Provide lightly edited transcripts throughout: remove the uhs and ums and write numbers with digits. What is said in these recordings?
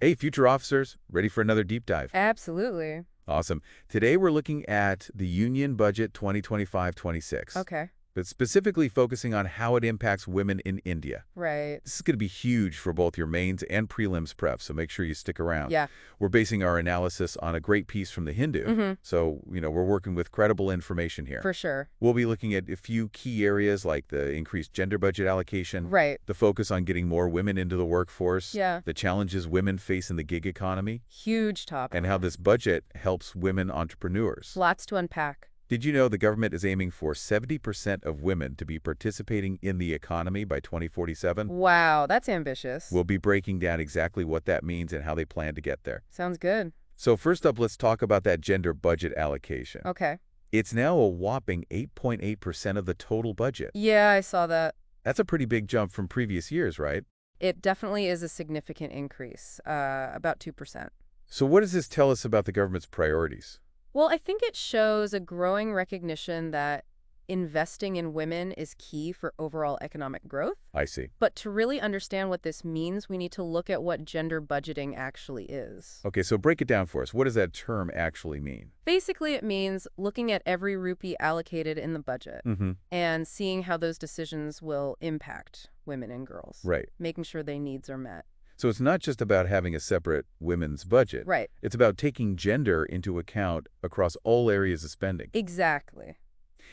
Hey, future officers, ready for another deep dive? Absolutely. Awesome. Today we're looking at the Union Budget 2025-26, Okay. but specifically focusing on how it impacts women in India. Right. This is going to be huge for both your mains and prelims prep, so make sure you stick around. Yeah. We're basing our analysis on a great piece from the Hindu, Mm-hmm. so, we're working with credible information here. For sure. We'll be looking at a few key areas like the increased gender budget allocation, Right. the focus on getting more women into the workforce, Yeah. the challenges women face in the gig economy, Huge topic. and how this budget helps women entrepreneurs. Lots to unpack. Did you know the government is aiming for 70% of women to be participating in the economy by 2047? Wow, that's ambitious. We'll be breaking down exactly what that means and how they plan to get there. Sounds good. So first up, let's talk about that gender budget allocation. Okay. It's now a whopping 8.8% of the total budget. Yeah, I saw that. That's a pretty big jump from previous years, right? It definitely is a significant increase, about 2%. So what does this tell us about the government's priorities? Well, I think it shows a growing recognition that investing in women is key for overall economic growth. I see. But to really understand what this means, we need to look at what gender budgeting actually is. Okay, so break it down for us. What does that term actually mean? Basically, it means looking at every rupee allocated in the budget Mm-hmm. and seeing how those decisions will impact women and girls, Right. making sure their needs are met. So it's not just about having a separate women's budget. Right. It's about taking gender into account across all areas of spending. Exactly.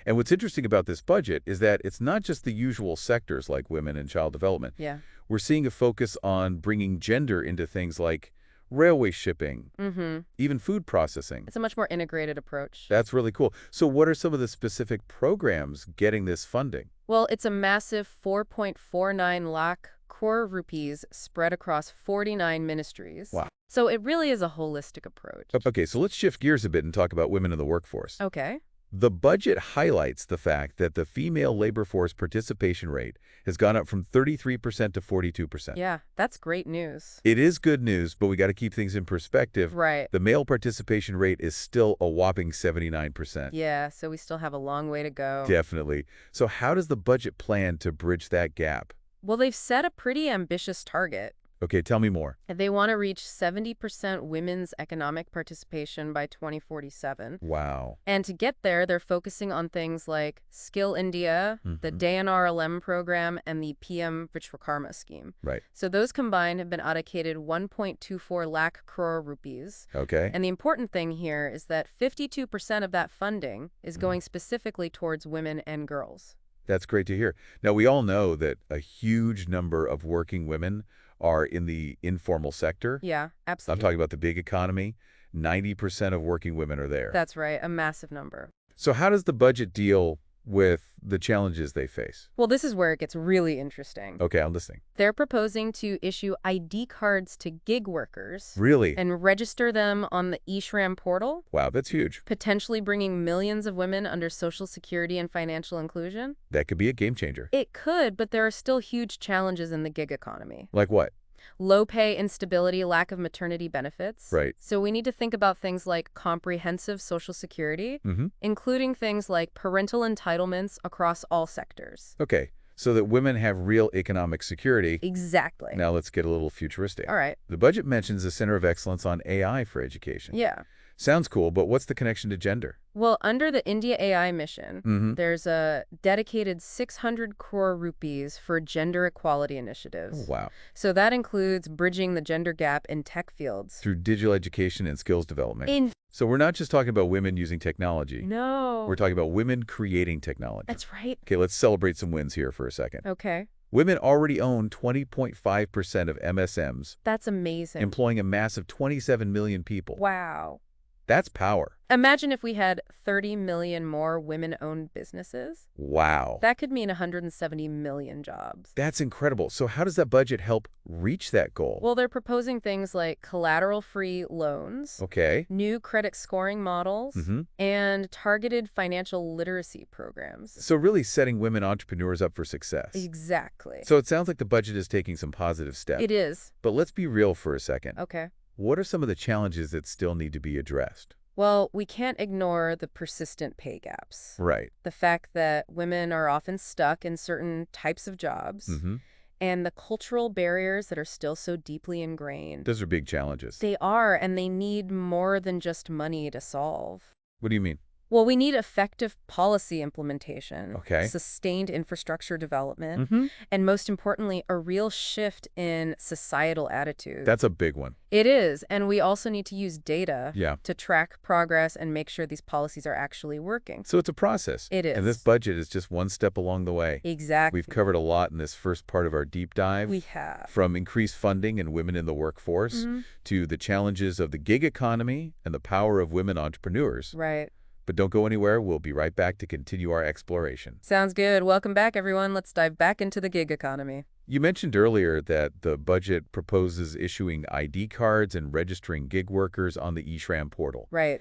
And what's interesting about this budget is that it's not just the usual sectors like women and child development. Yeah. We're seeing a focus on bringing gender into things like railway shipping, Mm-hmm. even food processing. It's a much more integrated approach. That's really cool. So what are some of the specific programs getting this funding? Well, it's a massive 4.49 lakh crore rupees spread across 49 ministries. Wow. So it really is a holistic approach. Okay, so let's shift gears a bit and talk about women in the workforce. Okay. The budget highlights the fact that the female labor force participation rate has gone up from 33% to 42%. Yeah, that's great news. It is good news, but we got to keep things in perspective. Right. The male participation rate is still a whopping 79%. Yeah, so we still have a long way to go. Definitely. So how does the budget plan to bridge that gap? Well, they've set a pretty ambitious target. Okay, tell me more. They want to reach 70% women's economic participation by 2047. Wow. And to get there, they're focusing on things like Skill India, the Mhm. DNRLM program, and the PM Vishwakarma scheme. Right. So those combined have been allocated 1.24 lakh crore rupees. Okay. And the important thing here is that 52% of that funding is going specifically towards women and girls. That's great to hear. Now, we all know that a huge number of working women are in the informal sector. Yeah, I'm absolutely. talking about the big economy. 90% of working women are there. That's right, a massive number. So how does the budget deal with the challenges they face? Well, this is where it gets really interesting. Okay, I'm listening. They're proposing to issue ID cards to gig workers Really? and register them on the eShram portal, Wow, that's huge. potentially bringing millions of women under Social Security and financial inclusion. That could be a game changer. It could, but there are still huge challenges in the gig economy. Like what? Low pay, instability, lack of maternity benefits. Right. So we need to think about things like comprehensive Social Security, Mm-hmm. including things like parental entitlements across all sectors. Okay, so that women have real economic security. Exactly. Now let's get a little futuristic. All right. The budget mentions a center of excellence on AI for education. Yeah. Sounds cool, but what's the connection to gender? Well, under the India AI mission, Mm-hmm. there's a dedicated 600 crore rupees for gender equality initiatives. Oh, wow. So that includes bridging the gender gap in tech fields. Through digital education and skills development. So we're not just talking about women using technology. No. We're talking about women creating technology. That's right. Okay, let's celebrate some wins here for a second. Okay. Women already own 20.5% of MSMs, That's amazing. employing a massive 27 million people. Wow. That's power. Imagine if we had 30 million more women-owned businesses. Wow. That could mean 170 million jobs. That's incredible. So how does that budget help reach that goal? Well, they're proposing things like collateral-free loans, Okay. new credit scoring models, Mm-hmm. and targeted financial literacy programs. So really setting women entrepreneurs up for success. Exactly. So it sounds like the budget is taking some positive steps. It is. But let's be real for a second. Okay. What are some of the challenges that still need to be addressed? Well, we can't ignore the persistent pay gaps. Right. The fact that women are often stuck in certain types of jobs. Mm-hmm. and the cultural barriers that are still so deeply ingrained. Those are big challenges. They are, and they need more than just money to solve. What do you mean? Well, we need effective policy implementation, Okay. sustained infrastructure development, Mm-hmm. and most importantly, a real shift in societal attitudes. That's a big one. It is, and we also need to use data Yeah. to track progress and make sure these policies are actually working. So it's a process. It is. And this budget is just one step along the way. Exactly. We've covered a lot in this first part of our deep dive. We have. From increased funding and women in the workforce to the challenges of the gig economy and the power of women entrepreneurs. Right. But don't go anywhere. We'll be right back to continue our exploration. Sounds good. Welcome back, everyone. Let's dive back into the gig economy. You mentioned earlier that the budget proposes issuing ID cards and registering gig workers on the eShram portal. Right.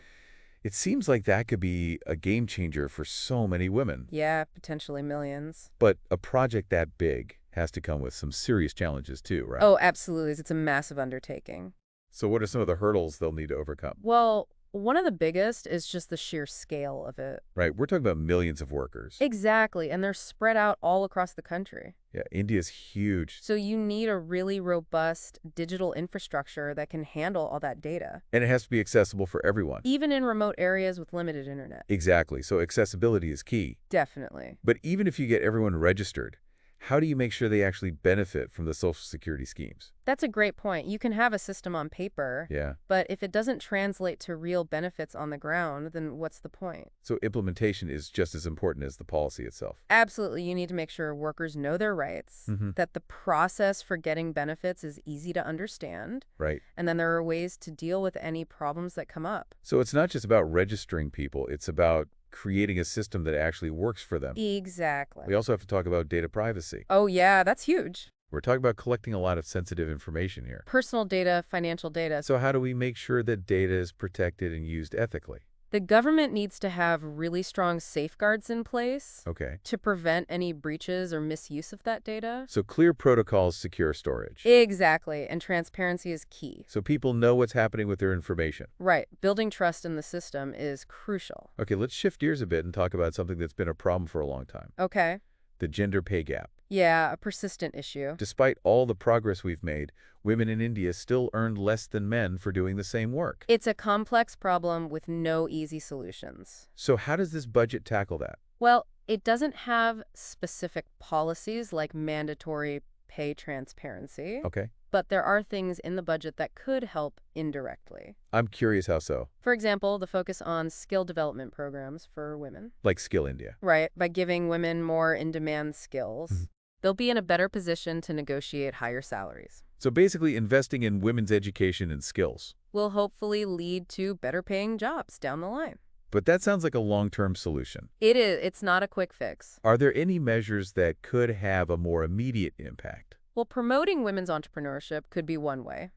It seems like that could be a game changer for so many women. Yeah, potentially millions. But a project that big has to come with some serious challenges too, right? Oh, absolutely. It's a massive undertaking. So what are some of the hurdles they'll need to overcome? Well, one of the biggest is just the sheer scale of it. Right, we're talking about millions of workers. Exactly, and they're spread out all across the country. Yeah, India's huge. So you need a really robust digital infrastructure that can handle all that data, And it has to be accessible for everyone. even in remote areas with limited internet. Exactly, so accessibility is key. Definitely. But even if you get everyone registered, how do you make sure they actually benefit from the Social Security schemes? That's a great point. You can have a system on paper, Yeah, but if it doesn't translate to real benefits on the ground, then what's the point? so implementation is just as important as the policy itself. Absolutely, you need to make sure workers know their rights, that the process for getting benefits is easy to understand, Right. and then there are ways to deal with any problems that come up. So it's not just about registering people, it's about creating a system that actually works for them. Exactly. We also have to talk about data privacy. Oh, yeah, that's huge. We're talking about collecting a lot of sensitive information here. Personal data, financial data. So how do we make sure that data is protected and used ethically? The government needs to have really strong safeguards in place Okay. to prevent any breaches or misuse of that data. So clear protocols secure storage. Exactly, and transparency is key. So people know what's happening with their information. Right, building trust in the system is crucial. Okay, let's shift gears a bit and talk about something that's been a problem for a long time. Okay. The gender pay gap. Yeah, a persistent issue. Despite all the progress we've made, women in India still earn less than men for doing the same work. It's a complex problem with no easy solutions. So how does this budget tackle that? Well, it doesn't have specific policies like mandatory pay transparency, Okay. but there are things in the budget that could help indirectly. I'm curious how so. For example, the focus on skill development programs for women. Like Skill India. Right, by giving women more in-demand skills, they'll be in a better position to negotiate higher salaries. So basically investing in women's education and skills. Will hopefully lead to better paying jobs down the line. But that sounds like a long-term solution. It is. It's not a quick fix. Are there any measures that could have a more immediate impact? Well, promoting women's entrepreneurship could be one way.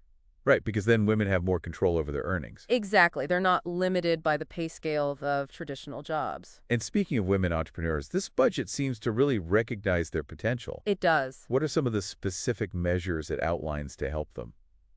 Right, because then women have more control over their earnings. Exactly. They're not limited by the pay scale of traditional jobs. And speaking of women entrepreneurs, this budget seems to really recognize their potential. It does. What are some of the specific measures it outlines to help them?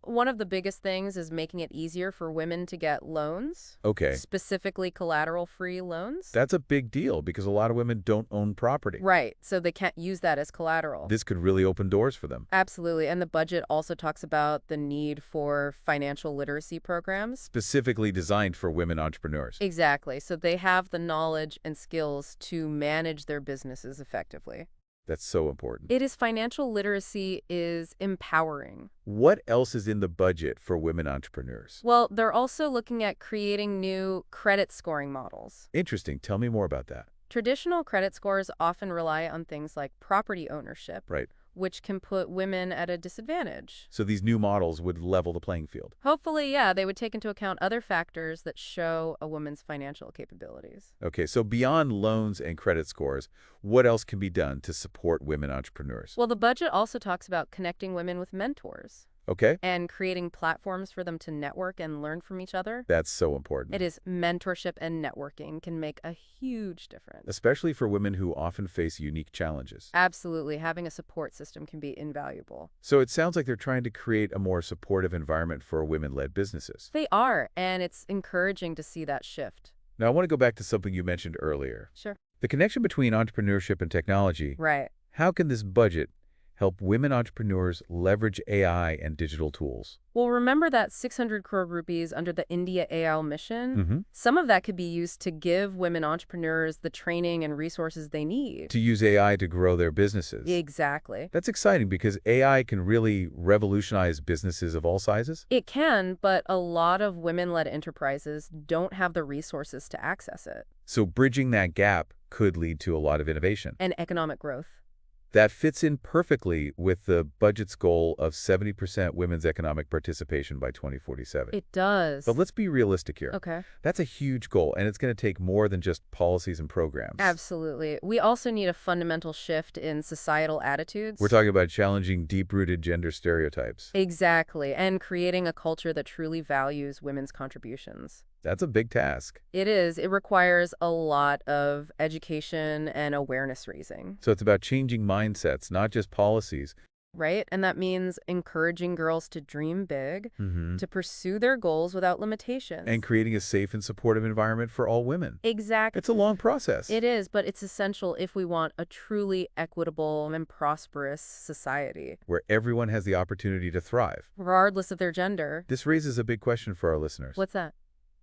One of the biggest things is making it easier for women to get loans. Okay. Specifically collateral-free loans. That's a big deal because a lot of women don't own property. Right, so they can't use that as collateral. This could really open doors for them. Absolutely, and the budget also talks about the need for financial literacy programs. Specifically designed for women entrepreneurs. Exactly, so they have the knowledge and skills to manage their businesses effectively. That's so important. Financial literacy is empowering. What else is in the budget for women entrepreneurs? Well, they're also looking at creating new credit scoring models. Interesting. Tell me more about that. Traditional credit scores often rely on things like property ownership, Right. which can put women at a disadvantage. So these new models would level the playing field. Hopefully, yeah, they would take into account other factors that show a woman's financial capabilities. Okay, so beyond loans and credit scores, what else can be done to support women entrepreneurs? Well, the budget also talks about connecting women with mentors Okay, and creating platforms for them to network and learn from each other. that's so important. It is mentorship and networking can make a huge difference. Especially for women who often face unique challenges. Absolutely, having a support system can be invaluable. So it sounds like they're trying to create a more supportive environment for women-led businesses. They are, and it's encouraging to see that shift. Now, I want to go back to something you mentioned earlier. Sure. The connection between entrepreneurship and technology. Right. How can this budget help women entrepreneurs leverage AI and digital tools? Well, remember that 600 crore rupees under the India AI mission? Mm-hmm. Some of that could be used to give women entrepreneurs the training and resources they need. To use AI to grow their businesses. Exactly. That's exciting because AI can really revolutionize businesses of all sizes. It can, but a lot of women-led enterprises don't have the resources to access it. So bridging that gap could lead to a lot of innovation. And economic growth. That fits in perfectly with the budget's goal of 70% women's economic participation by 2047. It does. But let's be realistic here. Okay. That's a huge goal, and it's going to take more than just policies and programs. Absolutely. We also need a fundamental shift in societal attitudes. We're talking about challenging deep-rooted gender stereotypes. Exactly, and creating a culture that truly values women's contributions. That's a big task. It is. It requires a lot of education and awareness raising. So it's about changing mindsets, not just policies. Right? And that means encouraging girls to dream big, Mm-hmm. to pursue their goals without limitations. And creating a safe and supportive environment for all women. Exactly. It's a long process. It is, but it's essential if we want a truly equitable and prosperous society, Where everyone has the opportunity to thrive. regardless of their gender. This raises a big question for our listeners. What's that?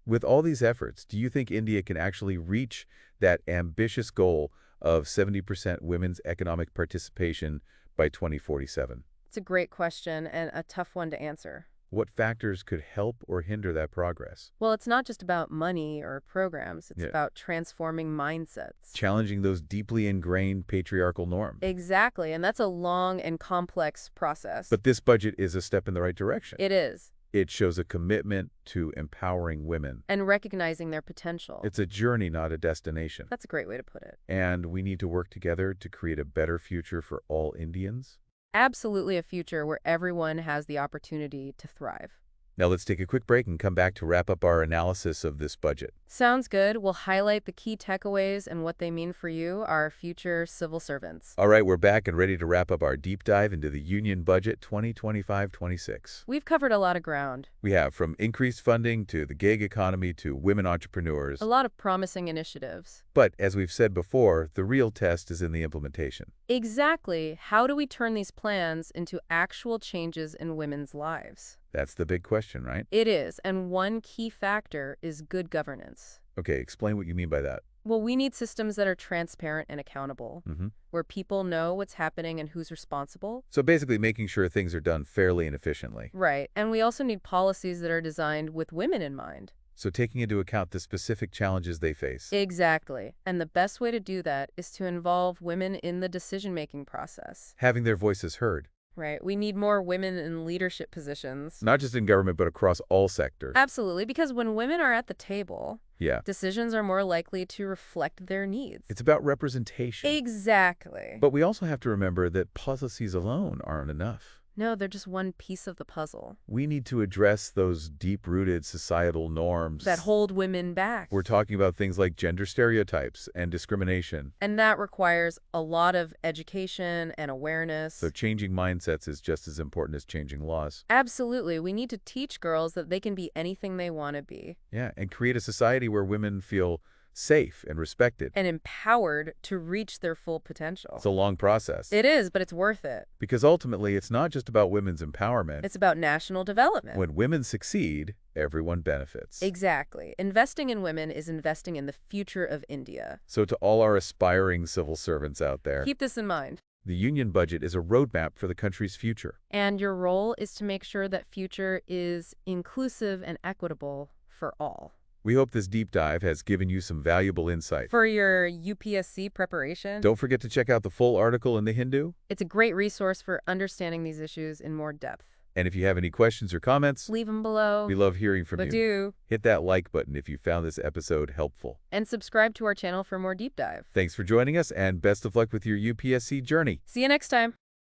With all these efforts, do you think India can actually reach that ambitious goal of 70% women's economic participation by 2047? It's a great question and a tough one to answer. What factors could help or hinder that progress? Well, it's not just about money or programs. It's Yeah. about transforming mindsets. Challenging those deeply ingrained patriarchal norms. Exactly, and that's a long and complex process. But this budget is a step in the right direction. It is. It shows a commitment to empowering women. And recognizing their potential. It's a journey, not a destination. That's a great way to put it. And we need to work together to create a better future for all Indians. Absolutely a future where everyone has the opportunity to thrive. Now let's take a quick break and come back to wrap up our analysis of this budget. Sounds good. We'll highlight the key takeaways and what they mean for you, our future civil servants. All right, we're back and ready to wrap up our deep dive into the Union Budget 2025-26. We've covered a lot of ground. We have from increased funding to the gig economy to women entrepreneurs. A lot of promising initiatives. But as we've said before, the real test is in the implementation. Exactly. How do we turn these plans into actual changes in women's lives? That's the big question, right? It is, and one key factor is good governance. Okay, explain what you mean by that. Well, we need systems that are transparent and accountable, Mm-hmm. where people know what's happening and who's responsible. So basically making sure things are done fairly and efficiently. Right, and we also need policies that are designed with women in mind. So taking into account the specific challenges they face. Exactly, and the best way to do that is to involve women in the decision-making process. Having their voices heard. Right, we need more women in leadership positions. Not just in government, but across all sectors. Absolutely, because when women are at the table, Yeah. decisions are more likely to reflect their needs. It's about representation. Exactly. But we also have to remember that policies alone aren't enough. No, they're just one piece of the puzzle We need to address those deep-rooted societal norms. that hold women back. We're talking about things like gender stereotypes and discrimination. And that requires a lot of education and awareness. So changing mindsets is just as important as changing laws. Absolutely. We need to teach girls that they can be anything they want to be. Yeah, and create a society where women feel safe and respected. And empowered to reach their full potential. It's a long process. It is, but it's worth it. Because ultimately, it's not just about women's empowerment. It's about national development. When women succeed, everyone benefits. Exactly. Investing in women is investing in the future of India. So to all our aspiring civil servants out there, Keep this in mind. the union budget is a roadmap for the country's future. And your role is to make sure that future is inclusive and equitable for all. We hope this deep dive has given you some valuable insight. For your UPSC preparation, Don't forget to check out the full article in The Hindu. it's a great resource for understanding these issues in more depth. And if you have any questions or comments, Leave them below. we love hearing from But you. do. Hit that like button if you found this episode helpful. And subscribe to our channel for more deep dive. Thanks for joining us, and best of luck with your UPSC journey. See you next time.